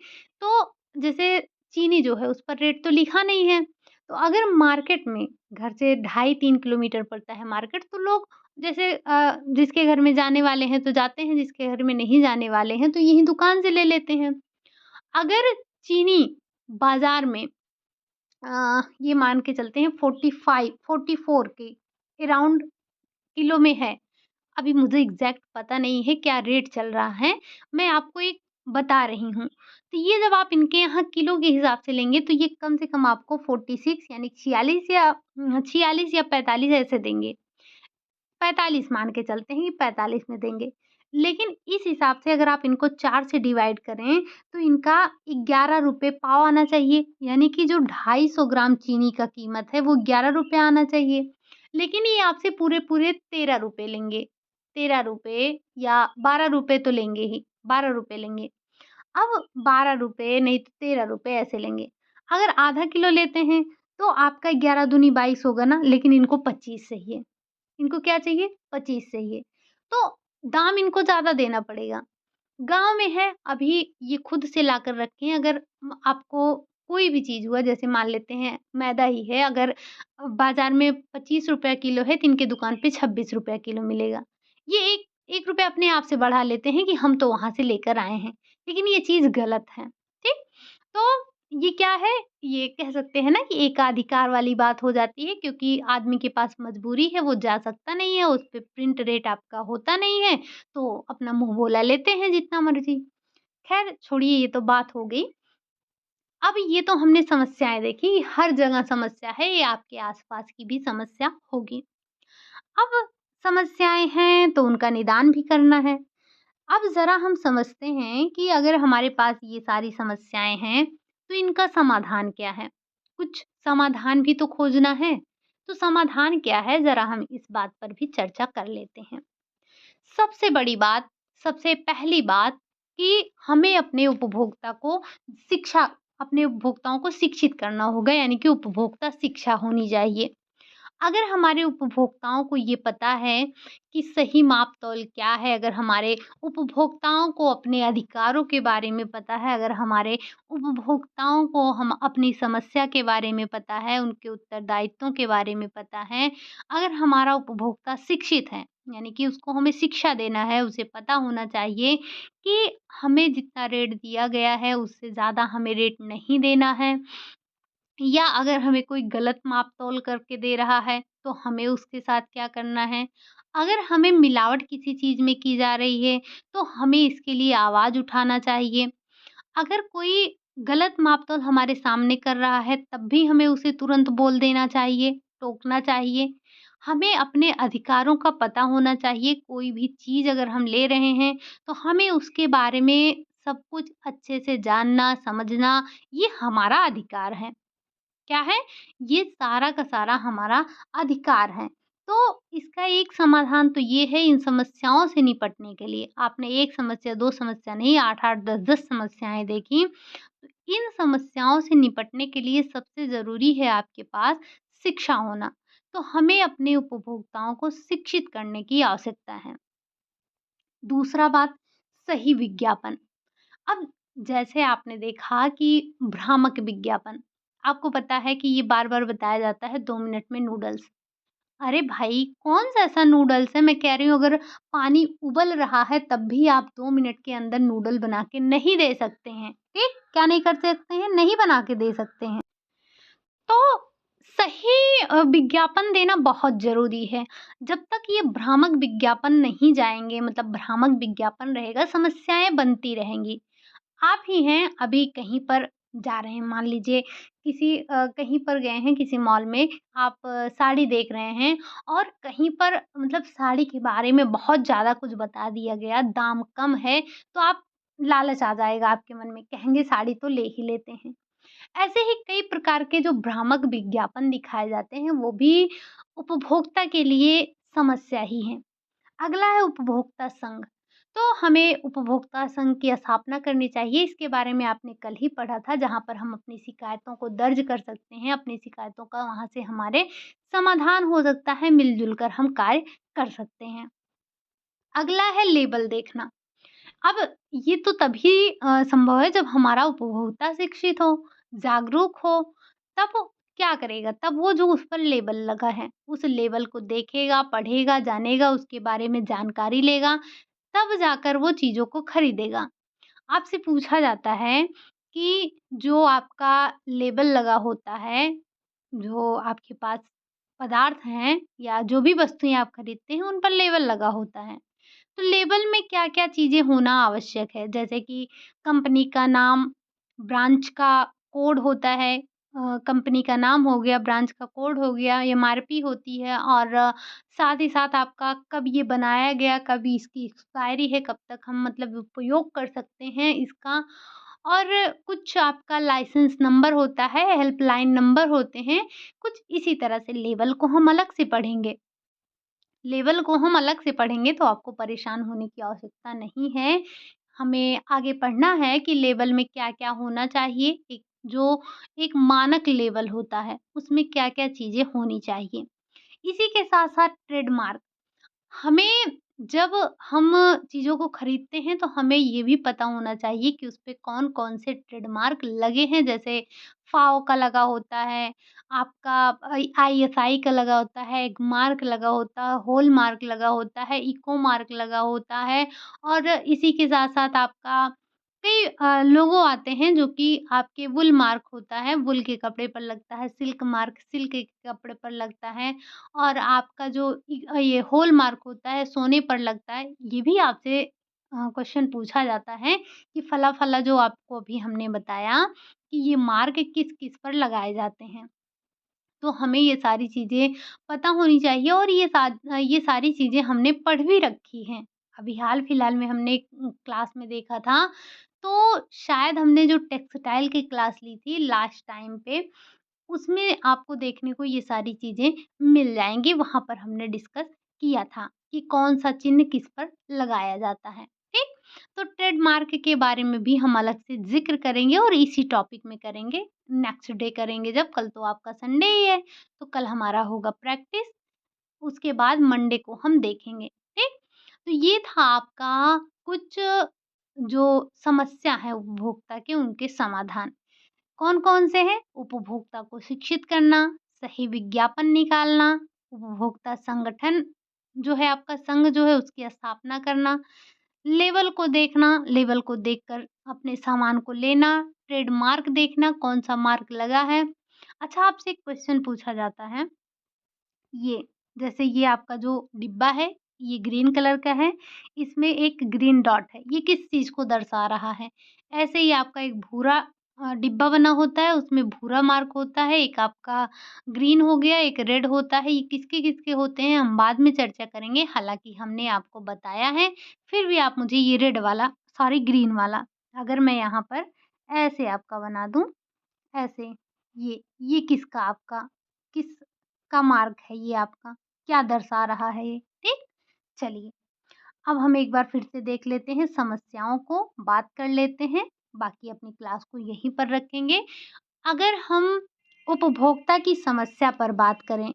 तो जैसे चीनी जो है उस पर रेट तो लिखा नहीं है। तो अगर मार्केट में घर से ढाई 3 किलोमीटर पड़ता है मार्केट, तो लोग जैसे जिसके घर में जाने वाले हैं तो जाते हैं, जिसके घर में नहीं जाने वाले हैं तो यहीं दुकान से ले लेते हैं। अगर चीनी बाज़ार में ये मान के चलते हैं 45 44 के अराउंड किलो में है। अभी मुझे एग्ज़ैक्ट पता नहीं है क्या रेट चल रहा है, मैं आपको एक बता रही हूँ। तो ये जब आप इनके यहाँ किलो के हिसाब से लेंगे तो ये कम से कम आपको 46 यानी 46 या 45 ऐसे देंगे। 45 मान के चलते हैं कि 45 में देंगे। लेकिन इस हिसाब से अगर आप इनको 4 से डिवाइड करें, तो इनका ₹11 पाव आना चाहिए, यानी कि जो 250 ग्राम चीनी का कीमत है, वो ₹11 आना चाहिए। लेकिन ये आपसे पूरे-पूरे ₹13 लेंगे। ₹13 या ₹12 तो लेंगे ही, ₹12 लेंगे। अब ₹12 नहीं तो ₹13 ऐसे लेंगे। अगर आधा किलो लेते हैं, तो आपका 11 दूनी 22 होगा ना, लेकिन इनको 25 चाहिए। इनको क्या चाहिए? 25 चाहिए। तो दाम इनको ज़्यादा देना पड़ेगा। गाँव में है, अभी ये खुद से लाकर रखें, अगर आपको कोई भी चीज़ हुआ, जैसे मान लेते हैं मैदा ही है, अगर बाज़ार में ₹25 किलो है, तो इनकी दुकान पे ₹26 किलो मिलेगा। ये एक ₹1 अपने आप से बढ़ा लेते हैं कि हम तो वहाँ से लेकर आए हैं, लेकिन ये चीज़ गलत है, ठीक? तो ये क्या है, ये कह सकते हैं ना कि एकाधिकार वाली बात हो जाती है, क्योंकि आदमी के पास मजबूरी है, वो जा सकता नहीं है, उस पे प्रिंट रेट आपका होता नहीं है, तो अपना मुँह बोला लेते हैं जितना मर्ज़ी। ख़ैर छोड़िए, ये तो बात हो गई। अब ये तो हमने समस्याएँ देखी, हर जगह समस्या है, ये आपके आस-पास की भी समस्या होगी। अब समस्याएँ हैं तो उनका निदान भी करना है। अब ज़रा हम समझते हैं कि अगर हमारे पास ये सारी समस्याएँ हैं, तो इनका समाधान क्या है? कुछ समाधान भी तो खोजना है। तो समाधान क्या है, ज़रा हम इस बात पर भी चर्चा कर लेते हैं। सबसे बड़ी बात, सबसे पहली बात कि हमें अपने उपभोक्ताओं को शिक्षित करना होगा, यानी कि उपभोक्ता शिक्षा होनी चाहिए। अगर हमारे उपभोक्ताओं को ये पता है कि सही माप-तौल क्या है, अगर हमारे उपभोक्ताओं को अपने अधिकारों के बारे में पता है, अगर हमारे उपभोक्ताओं को हम अपनी समस्या के बारे में पता है, उनके उत्तरदायित्वों के बारे में पता है, अगर हमारा उपभोक्ता शिक्षित है, यानी कि उसको हमें शिक्षा देना है, उसे पता होना चाहिए कि हमें जितना रेट दिया गया है, उससे ज़्यादा हमें रेट नहीं देना है। या अगर हमें कोई गलत माप-तौल करके दे रहा है, तो हमें उसके साथ क्या करना है? अगर हमें मिलावट किसी चीज़ में की जा रही है, तो हमें इसके लिए आवाज़ उठाना चाहिए। अगर कोई गलत माप-तौल हमारे सामने कर रहा है, तब भी हमें उसे तुरंत बोल देना चाहिए, टोकना चाहिए। हमें अपने अधिकारों का पता होना चाहिए, कोई भी चीज़ अगर हम ले रहे हैं, तो हमें उसके बारे में सब कुछ अच्छे से जानना, समझना, ये हमारा अधिकार है। क्या है? ये सारा का सारा हमारा अधिकार है। तो इसका एक समाधान तो ये है इन समस्याओं से निपटने के लिए। आपने 1 समस्या, 2 समस्या नहीं 8-8, 10-10 समस्याएँ देखी। तो इन समस्याओं से निपटने के लिए सबसे ज़रूरी है आपके पास शिक्षा होना। तो हमें अपने उपभोक्ताओं को शिक्षित करने की आवश्यकता है। दूसरा बात, सही विज्ञापन। अब जैसे आपने देखा कि भ्रामक विज्ञापन, आपको पता है कि ये बार-बार बताया जाता है 2 मिनट में नूडल्स। अरे भाई! कौन-सा ऐसा नूडल्स है, मैं कह रही हूँ अगर पानी उबल रहा है तब भी आप 2 मिनट के अंदर नूडल बना के नहीं दे सकते हैं, ठीक? क्या नहीं कर सकते हैं? नहीं बना के दे सकते हैं। तो सही विज्ञापन देना बहुत ज़रूरी है। जब तक ये भ्रामक विज्ञापन नहीं जाएँगे मतलब भ्रामक विज्ञापन रहेगा, समस्याएँ बनती रहेंगी। आप ही हैं अभी कहीं पर जा रहे हैं, मान लीजिए कहीं पर गए हैं किसी मॉल में, आप साड़ी देख रहे हैं और कहीं पर मतलब साड़ी के बारे में बहुत ज़्यादा कुछ बता दिया गया, दाम कम है, तो आप लालच आ जाएगा आपके मन में, कहेंगे साड़ी तो ले ही लेते हैं। ऐसे ही कई प्रकार के जो भ्रामक विज्ञापन दिखाए जाते हैं, वो भी उपभोक्ता के लिए समस्या ही हैं। अगला है उपभोक्ता संघ। तो हमें उपभोक्ता संघ की स्थापना करनी चाहिए, इसके बारे में आपने कल ही पढ़ा था, जहाँ पर हम अपनी शिकायतों को दर्ज कर सकते हैं, अपनी शिकायतों का वहाँ से हमारे समाधान हो सकता है, मिल-जुल कर हम कार्य कर सकते हैं। अगला है लेबल देखना। अब ये तो तभी संभव है जब हमारा उपभोक्ता शिक्षित हो, जागरूक हो, तब वो क्या करेगा? तब वो जो उस पर लेबल लगा है, उस लेबल को देखेगा, पढ़ेगा, जानेगा, उसके बारे में जानकारी लेगा, तब जाकर वो चीज़ों को खरीदेगा। आपसे पूछा जाता है कि जो आपका लेबल लगा होता है, जो आपके पास पदार्थ हैं या जो भी वस्तुएँ आप खरीदते हैं, उन पर लेबल लगा होता है। तो लेबल में क्या-क्या चीज़ें होना आवश्यक है? जैसे कि कंपनी का नाम, ब्रांच का कोड होता है, कंपनी का नाम हो गया, ब्रांच का कोड हो गया, एमआरपी होती है और साथ ही साथ आपका कब ये बनाया गया, कब इसकी एक्सपायरी है, कब तक हम मतलब उपयोग कर सकते हैं इसका और कुछ आपका लाइसेंस नंबर होता है, हेल्पलाइन नंबर होते हैं, कुछ इसी तरह से लेबल को हम अलग से पढ़ेंगे। लेवल को हम अलग से पढ़ेंगे तो आपको परेशान होने की आवश्यकता नहीं है। हमें आगे पढ़ना है कि लेवल में क्या-क्या होना चाहिए, एक मानक लेवल होता है, उसमें क्या-क्या चीज़ें होनी चाहिए। इसी के साथ-साथ ट्रेडमार्क हमें जब हम चीज़ों को खरीदते हैं तो हमें ये भी पता होना चाहिए कि उसपे कौन-कौन से ट्रेडमार्क लगे हैं जैसे फ़ाओ का लगा होता है, आपका आईएसआई का लगा होता है, एक मार्क लगा होता है, हॉलमार्क लगा होता है, इको मार्क लगा होता है और इसी के साथ-साथ आपका कई लोगो आते हैं जो कि आपके वूल मार्क होता है, वूल के कपड़े पर लगता है, सिल्क मार्क सिल्क के कपड़े पर लगता है और आपका जो ये हॉलमार्क होता है, सोने पर लगता है, ये भी आपसे क्वेश्चन पूछा जाता है कि फला-फला जो आपको अभी हमने बताया कि ये मार्क किस-किस पर लगाए जाते हैं। तो हमें ये सारी चीज़ें पता होनी चाहिए और ये सारी चीज़ें हमने पढ़ भी रखी हैं। अभी हाल-फिलहाल में हमने एक क्लास में देखा था, तो शायद हमने जो टेक्सटाइल की क्लास ली थी लास्ट टाइम पे उसमें आपको देखने को ये सारी चीज़ें मिल जाएँगी, वहाँ पर हमने डिस्कस किया था कि कौन-सा चिन्ह किस पर लगाया जाता है, ठीक? तो ट्रेडमार्क के बारे में भी हम अलग से ज़िक्र करेंगे और इसी टॉपिक में करेंगे, नेक्स्ट डे करेंगे जब कल तो आपका संडे ही है, तो कल हमारा होगा प्रैक्टिस, उसके बाद मंडे को हम देखेंगे, ठीक? तो ये था आपका कुछ जो समस्या है उपभोक्ता के उनके समाधान। कौन-कौन से हैं? उपभोक्ता को शिक्षित करना, सही विज्ञापन निकालना, उपभोक्ता संगठन जो है आपका संघ जो है उसकी स्थापना करना, लेबल को देखना, लेबल को देखकर अपने सामान को लेना, ट्रेडमार्क देखना कौन-सा मार्क लगा है अच्छा, आपसे एक क्वेश्चन पूछा जाता है, ये जैसे ये आपका जो डिब्बा है, ये ग्रीन कलर का है, इसमें एक ग्रीन डॉट है, ये किस चीज़ को दर्शा रहा है? ऐसे ही आपका एक भूरा डिब्बा बना होता है, उसमें भूरा मार्क होता है, एक आपका ग्रीन हो गया, एक रेड होता है, ये किसके-किसके होते हैं हम बाद में चर्चा करेंगे, हालाँकि हमने आपको बताया है, फिर भी आप मुझे ये रेड वाला सॉरी ग्रीन वाला, अगर मैं यहाँ पर ऐसे आपका बना दूँ ऐसे, ये किसका आपका किसका मार्ग है ये आपका? क्या दर्शा रहा है ये? ठीक? चलिए, अब हम एक बार फिर से देख लेते हैं समस्याओं को, बात कर लेते हैं, बाकी अपनी क्लास को यहीं पर रखेंगे। अगर हम उपभोक्ता की समस्या पर बात करें,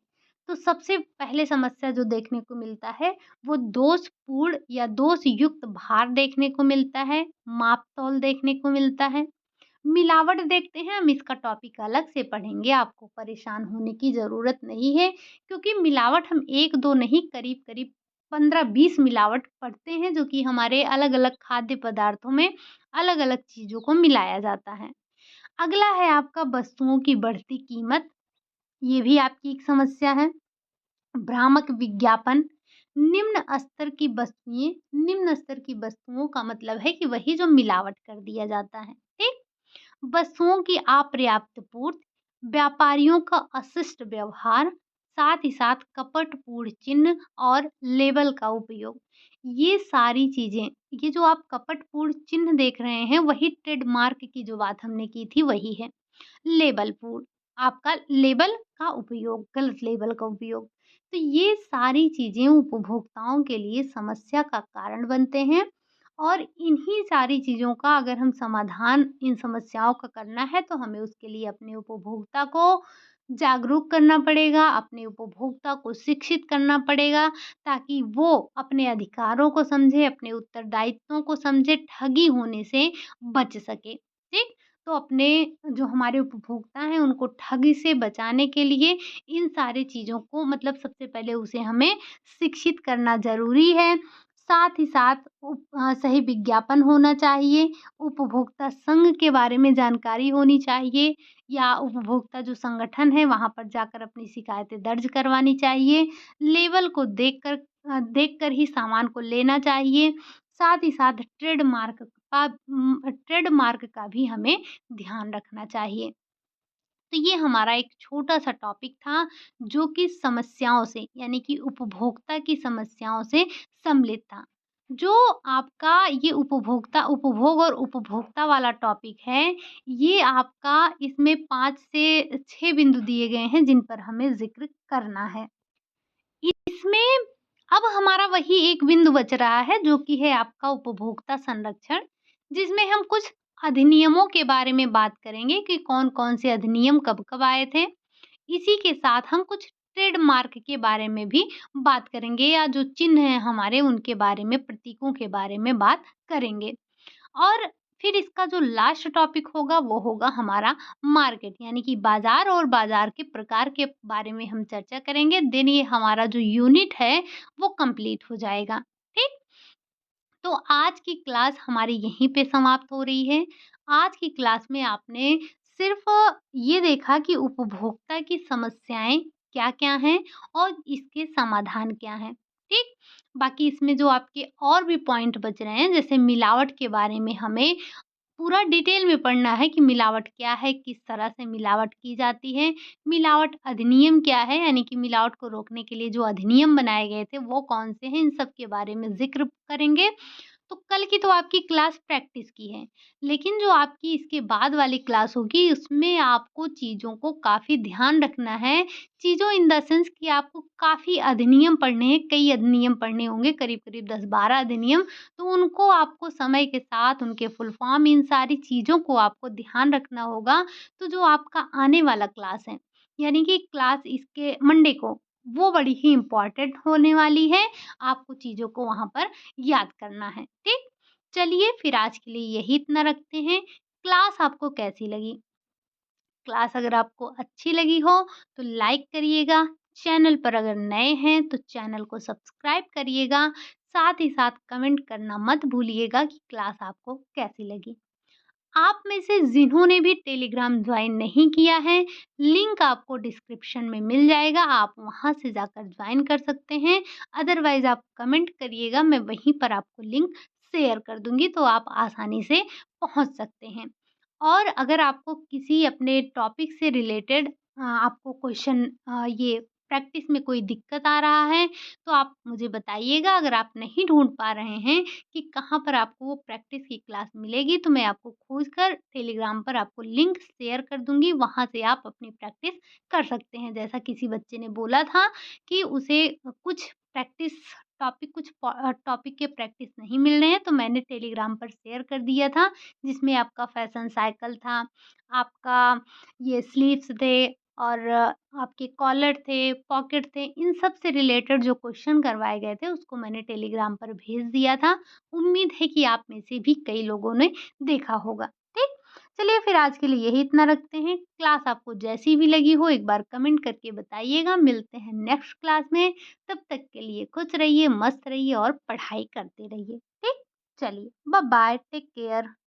तो सबसे पहले समस्या जो देखने को मिलता है, वो दोषपूर्ण या दोषयुक्त भार देखने को मिलता है, माप-तौल देखने को मिलता है। मिलावट देखते हैं, हम इसका टॉपिक अलग से पढ़ेंगे, आपको परेशान होने की ज़रूरत नहीं है, क्योंकि मिलावट हम 1-2 नहीं करीब-करीब 15-20 मिलावट पढ़ते हैं, जो कि हमारे अलग-अलग खाद्य पदार्थों में अलग-अलग चीज़ों को मिलाया जाता है। अगला है आपका वस्तुओं की बढ़ती कीमत, ये भी आपकी एक समस्या है। भ्रामक विज्ञापन, निम्न स्तर की वस्तुओं का मतलब है कि वही जो मिलावट कर दिया जाता है, ठीक? वस्तुओं की अपर्याप्त पूर्ति, व्यापारियों का अशिष्ट व्यवहार, साथ ही साथ कपटपूर्ण चिन्ह और लेबल का उपयोग। ये सारी चीज़ें, ये जो आप कपटपूर्ण चिन्ह देख रहे हैं, वही ट्रेडमार्क की जो बात हमने की थी, वही है। लेबल पूर्ण, आपका लेबल का उपयोग, गलत लेबल का उपयोग। तो ये सारी चीज़ें उपभोक्ताओं के लिए समस्या का कारण बनते हैं और इन्हीं सारी चीज़ों का अगर हम समाधान इन समस्याओं का करना है, तो हमें उसके लिए अपने उपभोक्ता को जागरूक करना पड़ेगा, अपने उपभोक्ता को शिक्षित करना पड़ेगा, ताकि वो अपने अधिकारों को समझे, अपने उत्तरदायित्वों को समझे, ठगी होने से बच सके। ठीक? तो अपने जो हमारे उपभोक्ता हैं, उनको ठगी से बचाने के लिए इन सारी चीज़ों को मतलब सबसे पहले उसे हमें शिक्षित करना ज़रूरी है। साथ ही साथ सही विज्ञापन होना चाहिए, उपभोक्ता संघ के बारे में जानकारी होनी चाहिए या उपभोक्ता जो संगठन है, वहाँ पर जाकर अपनी शिकायतें दर्ज करवानी चाहिए। लेबल को देखकर ही सामान को लेना चाहिए। साथ ही साथ ट्रेडमार्क का भी हमें ध्यान रखना चाहिए। तो ये हमारा एक छोटा-सा टॉपिक था, जो कि समस्याओं से यानी कि उपभोक्ता की समस्याओं से सम्मिलित था। जो आपका ये उपभोग और उपभोक्ता वाला टॉपिक है, ये आपका इसमें 5 से 6 बिंदु दिए गए हैं, जिन पर हमें ज़िक्र करना है। इसमें अब हमारा वही एक बिंदु बच रहा है, जो कि है आपका उपभोक्ता संरक्षण, जिसमें हम कुछ अधिनियमों के बारे में बात करेंगे कि कौन-कौन से अधिनियम कब-कब आए थे। इसी के साथ हम कुछ ट्रेडमार्क के बारे में भी बात करेंगे या जो चिन्ह हैं हमारे, उनके बारे में, प्रतीकों के बारे में बात करेंगे। और फिर इसका जो लास्ट टॉपिक होगा वो होगा हमारा मार्केट यानी कि बाजार और बाजार के प्रकार के बारे में हम चर्चा करेंगे। देन ये हमारा जो यूनिट है वो कंप्लीट हो जाएगा। ठीक? तो आज की क्लास हमारी यहीं पे समाप्त हो रही है। आज की क्लास में आपने सिर्फ़ ये देखा कि उपभोक्ता की समस्याएँ क्या-क्या हैं और इसके समाधान क्या हैं, ठीक? बाकी इसमें जो आपके और भी पॉइंट बच रहे हैं, जैसे मिलावट के बारे में हमें पूरा डिटेल में पढ़ना है कि मिलावट क्या है, किस तरह से मिलावट की जाती है, मिलावट अधिनियम क्या है, यानी कि मिलावट को रोकने के लिए जो अधिनियम बनाए गए थे, वो कौन से हैं, इन सब के बारे में ज़िक्र करेंगे। तो कल की तो आपकी क्लास प्रैक्टिस की है, लेकिन जो आपकी इसके बाद वाली क्लास होगी उसमें आपको चीज़ों को काफ़ी ध्यान रखना है। चीज़ों इन द सेंस कि आपको काफ़ी अधिनियम पढ़ने हैं, कई अधिनियम पढ़ने होंगे, करीब-करीब 10-12 अधिनियम। तो उनको आपको समय के साथ उनके फुल फॉर्म इन सारी चीज़ों को आपको ध्यान रखना होगा। तो जो आपका आने वाला क्लास है, यानी कि क्लास इसके मंडे को, वो बड़ी ही इम्पोर्टेंट होने वाली है। आपको चीज़ों को वहाँ पर याद करना है, ठीक? चलिए फिर आज के लिए यही इतना रखते हैं। क्लास आपको कैसी लगी? क्लास अगर आपको अच्छी लगी हो तो लाइक करिएगा, चैनल पर अगर नए हैं तो चैनल को सब्सक्राइब करिएगा, साथ ही साथ कमेंट करना मत भूलिएगा कि क्लास आपको कैसी लगी। आप में से जिन्होंने भी टेलीग्राम ज्वाइन नहीं किया है, लिंक आपको डिस्क्रिप्शन में मिल जाएगा, आप वहाँ से जाकर ज्वाइन कर सकते हैं। अदरवाइज़ आप कमेंट करिएगा, मैं वहीं पर आपको लिंक शेयर कर दूँगी, तो आप आसानी से पहुँच सकते हैं। और अगर आपको किसी अपने टॉपिक से रिलेटेड आपको क्वेश्चन ये प्रैक्टिस में कोई दिक्कत आ रहा है, तो आप मुझे बताइएगा। अगर आप नहीं ढूँढ पा रहे हैं कि कहाँ पर आपको वो प्रैक्टिस की क्लास मिलेगी, तो मैं आपको खोज कर टेलीग्राम पर आपको लिंक शेयर कर दूँगी, वहाँ से आप अपनी प्रैक्टिस कर सकते हैं। जैसा किसी बच्चे ने बोला था कि उसे कुछ प्रैक्टिस टॉपिक के प्रैक्टिस नहीं मिल रहे हैं, तो मैंने टेलीग्राम पर शेयर कर दिया था, जिसमें आपका फैशन साइकिल था, आपका ये स्लीव्स थे और आपके कॉलर थे, पॉकेट थे, इन सब से रिलेटेड जो क्वेश्चन करवाए गए थे, उसको मैंने टेलीग्राम पर भेज दिया था। उम्मीद है कि आप में से भी कई लोगों ने देखा होगा, ठीक? चलिए फिर आज के लिए यही इतना रखते हैं। क्लास आपको जैसी भी लगी हो एक बार कमेंट करके बताइएगा। मिलते हैं नेक्स्ट क्लास में, तब तक के लिए खुश रहिए, मस्त रहिए और पढ़ाई करते रहिए, ठीक? चलिए, बाय बाय, टेक केयर।